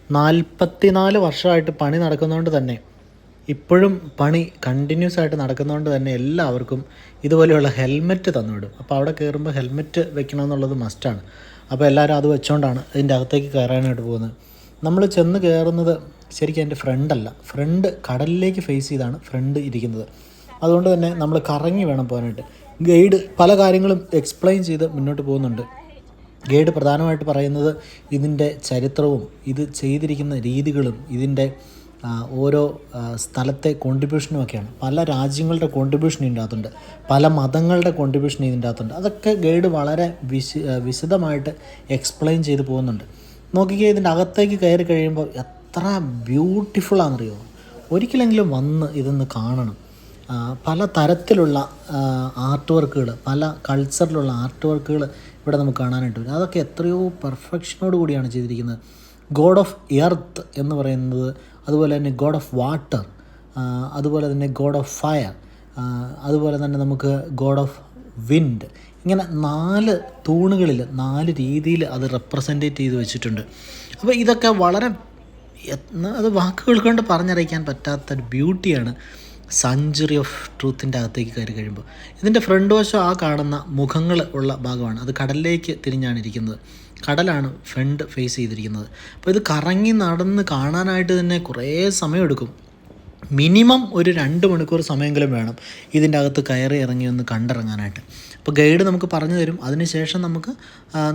44 വർഷമായിട്ട് പണി നടക്കുന്നതുകൊണ്ട് തന്നെ ഇപ്പോഴും പണി കണ്ടിന്യൂസ് ആയിട്ട് നടക്കുന്നതുകൊണ്ട് തന്നെ എല്ലാവർക്കും ഇതുപോലെയുള്ള ഹെൽമെറ്റ് തന്നുവിടും. അപ്പോൾ അവിടെ കയറുമ്പോൾ ഹെൽമെറ്റ് വെക്കണമെന്നുള്ളത് മസ്റ്റാണ്. അപ്പോൾ എല്ലാവരും അത് വെച്ചുകൊണ്ടാണ് ഇതിൻ്റെ അകത്തേക്ക് കയറാനായിട്ട് പോകുന്നത്. നമ്മൾ ചെന്ന് കയറുന്നത് ശരിക്കും എൻ്റെ ഫ്രണ്ട് കടലിലേക്ക് ഫേസ് ചെയ്താണ് ഫ്രണ്ട് ഇരിക്കുന്നത്. അതുകൊണ്ട് തന്നെ നമ്മൾ കറങ്ങി വേണം പോകാനായിട്ട്. ഗൈഡ് പല കാര്യങ്ങളും എക്സ്പ്ലെയിൻ ചെയ്ത് മുന്നോട്ട് പോകുന്നുണ്ട്. ഗൈഡ് പ്രധാനമായിട്ട് പറയുന്നത് ഇതിൻ്റെ ചരിത്രവും ഇത് ചെയ്തിരിക്കുന്ന രീതികളും ഇതിൻ്റെ ഓരോ സ്ഥലത്തെ കോൺട്രിബ്യൂഷനുമൊക്കെയാണ്. പല രാജ്യങ്ങളുടെ കോൺട്രിബ്യൂഷൻ ഇതിൻ്റെ അകത്തുണ്ട്, പല മതങ്ങളുടെ കോൺട്രിബ്യൂഷൻ ഇതിൻ്റെ അകത്തുണ്ട്. അതൊക്കെ ഗൈഡ് വളരെ വിശദമായിട്ട് എക്സ്പ്ലെയിൻ ചെയ്ത് പോകുന്നുണ്ട്. നോക്കിക്കേ, ഇതിൻ്റെ അകത്തേക്ക് കയറി കഴിയുമ്പോൾ എത്ര ബ്യൂട്ടിഫുള്ളാണെന്നറിയോ. ഒരിക്കലെങ്കിലും വന്ന് ഇതൊന്ന് കാണണം. പല തരത്തിലുള്ള ആർട്ട് വർക്കുകൾ, പല കൾച്ചറിലുള്ള ആർട്ട് വർക്കുകൾ ഇവിടെ നമുക്ക് കാണാനായിട്ട് വരും. അതൊക്കെ എത്രയോ പെർഫെക്ഷനോട് കൂടിയാണ് ചെയ്തിരിക്കുന്നത്. ഗോഡ് ഓഫ് എർത്ത് എന്ന് പറയുന്നത്, അതുപോലെ തന്നെ ഗോഡ് ഓഫ് വാട്ടർ, അതുപോലെ തന്നെ ഗോഡ് ഓഫ് ഫയർ, അതുപോലെ തന്നെ നമുക്ക് ഗോഡ് ഓഫ് വിൻഡ്, ഇങ്ങനെ 4 തൂണുകളിൽ 4 രീതിയിൽ അത് റെപ്രസെൻറ്റേറ്റ് ചെയ്ത് വെച്ചിട്ടുണ്ട്. അപ്പോൾ ഇതൊക്കെ വളരെ അത് വാക്കുകൾ കൊണ്ട് പറഞ്ഞറിയിക്കാൻ പറ്റാത്തൊരു ബ്യൂട്ടിയാണ് സെഞ്ച്വറി ഓഫ് ട്രൂത്തിൻ്റെ അകത്തേക്ക് കയറി കഴിയുമ്പോൾ. ഇതിൻ്റെ ഫ്രണ്ട് വശം ആ കാണുന്ന മുഖങ്ങൾ ഉള്ള ഭാഗമാണ്. അത് കടലിലേക്ക് തിരിഞ്ഞാണ് ഇരിക്കുന്നത്. കടലാണ് ഫ്രണ്ട് ഫേസ് ചെയ്തിരിക്കുന്നത്. അപ്പോൾ ഇത് കറങ്ങി നടന്ന് കാണാനായിട്ട് തന്നെ കുറേ സമയമെടുക്കും. മിനിമം ഒരു 2 മണിക്കൂർ സമയമെങ്കിലും വേണം ഇതിൻ്റെ അകത്ത് കയറി ഇറങ്ങി ഒന്ന് കണ്ടിറങ്ങാനായിട്ട്. അപ്പോൾ ഗൈഡ് നമുക്ക് പറഞ്ഞു തരും. അതിനുശേഷം നമുക്ക്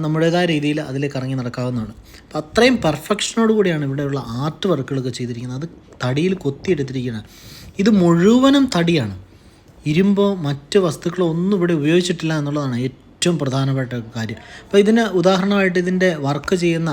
നമ്മുടേതായ രീതിയിൽ അതിലേക്ക് ഇറങ്ങി നടക്കാവുന്നതാണ്. അപ്പോൾ അത്രയും പെർഫെക്ഷനോട് കൂടിയാണ് ഇവിടെയുള്ള ആർട്ട് വർക്കുകളൊക്കെ ചെയ്തിരിക്കുന്നത്. അത് തടിയിൽ കൊത്തിയെടുത്തിരിക്കുകയാണ്. ഇത് മുഴുവനും തടിയാണ്. ഇരുമ്പോ മറ്റ് വസ്തുക്കളോ ഒന്നും ഇവിടെ ഉപയോഗിച്ചിട്ടില്ല എന്നുള്ളതാണ് ഏറ്റവും പ്രധാനപ്പെട്ട കാര്യം. അപ്പോൾ ഇതിന് ഉദാഹരണമായിട്ട് ഇതിൻ്റെ വർക്ക് ചെയ്യുന്ന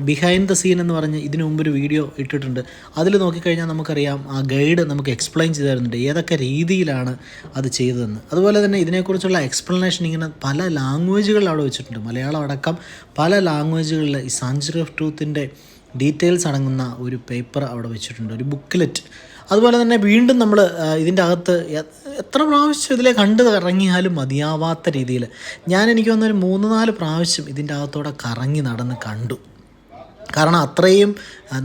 ബിഹൈൻഡ് ദ സീൻ എന്ന് പറഞ്ഞ് ഇതിനു മുമ്പൊരു വീഡിയോ ഇട്ടിട്ടുണ്ട്. അതിൽ നോക്കിക്കഴിഞ്ഞാൽ നമുക്കറിയാം, ആ ഗൈഡ് നമുക്ക് എക്സ്പ്ലെയിൻ ചെയ്ത് തരുന്നുണ്ട് ഏതൊക്കെ രീതിയിലാണ് അത് ചെയ്തതെന്ന്. അതുപോലെ തന്നെ ഇതിനെക്കുറിച്ചുള്ള എക്സ്പ്ലനേഷൻ ഇങ്ങനെ പല ലാംഗ്വേജുകളിൽ അവിടെ വെച്ചിട്ടുണ്ട്. മലയാളം അടക്കം പല ലാംഗ്വേജുകളിൽ ഈ സെഞ്ച്വറി ഓഫ് ട്രൂത്തിൻ്റെ ഡീറ്റെയിൽസ് അടങ്ങുന്ന ഒരു പേപ്പർ അവിടെ വെച്ചിട്ടുണ്ട്, ഒരു ബുക്ക്ലെറ്റ്. അതുപോലെ തന്നെ വീണ്ടും നമ്മൾ ഇതിൻ്റെ അകത്ത് എത്ര പ്രാവശ്യം ഇതിലെ കണ്ട് ഇറങ്ങിയാലും മതിയാവാത്ത രീതിയിൽ എനിക്ക് തോന്നുന്നൊരു 3-4 പ്രാവശ്യം ഇതിൻ്റെ അകത്തോടെ കറങ്ങി നടന്ന് കണ്ടു. കാരണം അത്രയും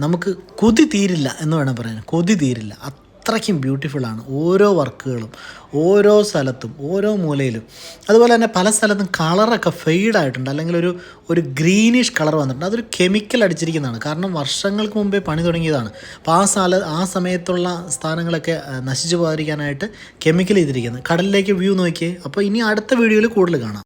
നമുക്ക് കൊതി തീരില്ല എന്ന് വേണം പറയാൻ. കൊതി തീരില്ല, അത്രയ്ക്കും ബ്യൂട്ടിഫുള്ളാണ് ഓരോ വർക്കുകളും, ഓരോ സ്ഥലത്തും, ഓരോ മൂലയിലും. അതുപോലെ തന്നെ പല സ്ഥലത്തും കളറൊക്കെ ഫെയ്ഡായിട്ടുണ്ട്, അല്ലെങ്കിൽ ഒരു ഗ്രീനിഷ് കളർ വന്നിട്ടുണ്ട്. അതൊരു കെമിക്കൽ അടിച്ചിരിക്കുന്നതാണ്. കാരണം വർഷങ്ങൾക്ക് മുമ്പേ പണി തുടങ്ങിയതാണ്. അപ്പോൾ ആ സമയത്തുള്ള സ്ഥാനങ്ങളൊക്കെ നശിച്ചു പോകാതിരിക്കാനായിട്ട് കെമിക്കൽ ചെയ്തിരിക്കുന്നത്. കടലിലേക്ക് വ്യൂ നോക്കിയേ. അപ്പോൾ ഇനി അടുത്ത വീഡിയോയിൽ കൂടുതൽ കാണാം.